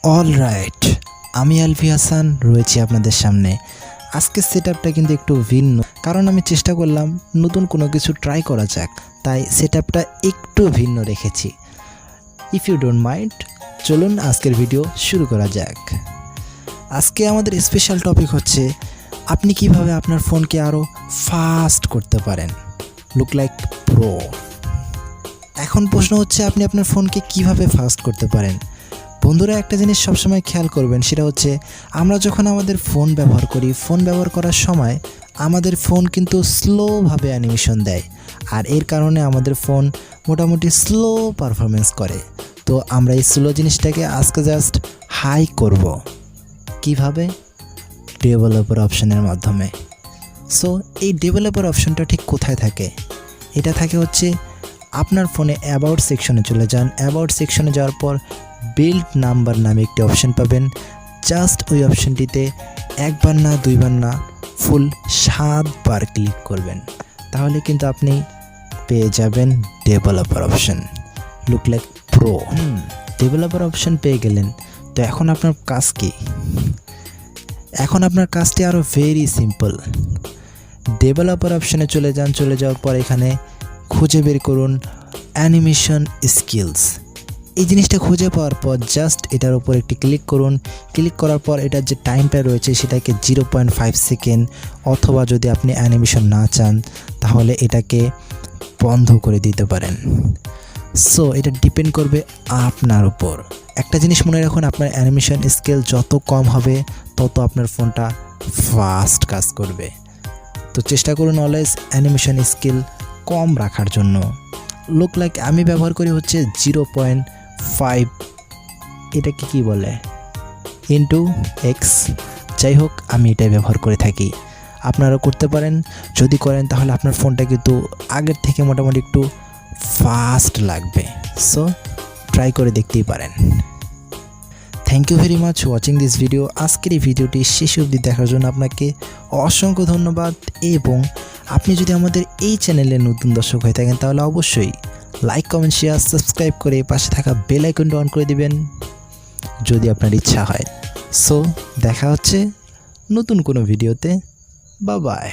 Alright, আমি আলফি হাসান রয়েছি আপনাদের সামনে। আজকের সেটআপটা কিন্তু একটু ভিন্ন, কারণ আমি চেষ্টা করলাম নতুন কোনো কিছু ট্রাই করা যাক, তাই সেটআপটা একটু ভিন্ন রেখেছি। ইফ ইউ ডোন্ট মাইন্ড, চলুন আজকের ভিডিও শুরু করা যাক। আজকে আমাদের স্পেশাল টপিক হচ্ছে আপনি কিভাবে আপনার ফোনকে আরও ফাস্ট করতে পারেন, লুক লাইক প্রো। এখন প্রশ্ন হচ্ছে আপনি আপনার ফোনকে কিভাবে ফাস্ট করতে পারেন। বন্ধুরা, একটা জিনিস সবসময় খেয়াল করবেন, সেটা হচ্ছে আমরা যখন আমাদের ফোন ব্যবহার করি, ফোন ব্যবহার করার সময় আমাদের ফোন কিন্তু স্লোভাবে অ্যানিমেশন দেয়, আর এর কারণে আমাদের ফোন মোটামুটি স্লো পারফরমেন্স করে। তো আমরা এই স্লো জিনিসটাকে আজকে জাস্ট হাই করব। কিভাবে? ডেভেলপার অপশনের মাধ্যমে। সো এই ডেভেলপার অপশনটা ঠিক কোথায় থাকে? এটা থাকে হচ্ছে আপনার ফোনে অ্যাবাউট সেকশনে চলে যান। অ্যাবাউট সেকশনে যাওয়ার পর বিল্ড নাম্বার নামে একটি অপশন পাবেন। জাস্ট ওই অপশনটিতে একবার না দুইবার না, ফুল 7 বার ক্লিক করবেন, তাহলে কিন্তু আপনি পেয়ে যাবেন developer option, look like pro. Developer option পেয়ে গেলেন, তো এখন আপনার কাজ কি? এখন আপনার কাজটি আরও ভেরি সিম্পল। ডেভেলপার অপশনে চলে যান। চলে যাওয়ার পর এখানে খুঁজে বের করুন অ্যানিমেশন স্কিলস। এই জিনিসটা খুঁজে পাওয়ার পর জাস্ট এটার উপর একটি ক্লিক করুন। ক্লিক করার পর এটার যে টাইমটা রয়েছে সেটাকে 0.5 সেকেন্ড, অথবা যদি আপনি অ্যানিমেশন না চান তাহলে এটাকে বন্ধ করে দিতে পারেন। সো এটা ডিপেন্ড করবে আপনার উপর। একটা জিনিস মনে রাখুন, আপনার অ্যানিমেশন স্কেল যত কম হবে তত আপনার ফোনটা ফাস্ট কাজ করবে। তো চেষ্টা করুন অলওয়েজ অ্যানিমেশন স্কেল কম রাখার জন্য। লুক লাইক আমি ব্যবহার করি হচ্ছে 0.5, এটাকে কি বলে, ইন্টু এক্স। যাই হোক, আমি এটাই ব্যবহার করে থাকি। আপনারা করতে পারেন। যদি করেন তাহলে আপনার ফোনটা কিন্তু আগের থেকে মোটামুটি একটু ফাস্ট লাগবে। সো ট্রাই করে দেখতেই পারেন। Thank you very much watching this video. আজকের এই ভিডিওটি শেষ অবধি দেখার জন্য আপনাকে অসংখ্য ধন্যবাদ। এবং আপনি যদি আমাদের এই চ্যানেলে নতুন দর্শক হয়ে থাকেন তাহলে অবশ্যই লাইক, কমেন্ট, শেয়ার, সাবস্ক্রাইব করে পাশে থাকা বেল আইকনটা অন করে দিবেন যদি আপনার ইচ্ছা হয়। সো দেখা হচ্ছে নতুন কোনো ভিডিওতে। Bye bye.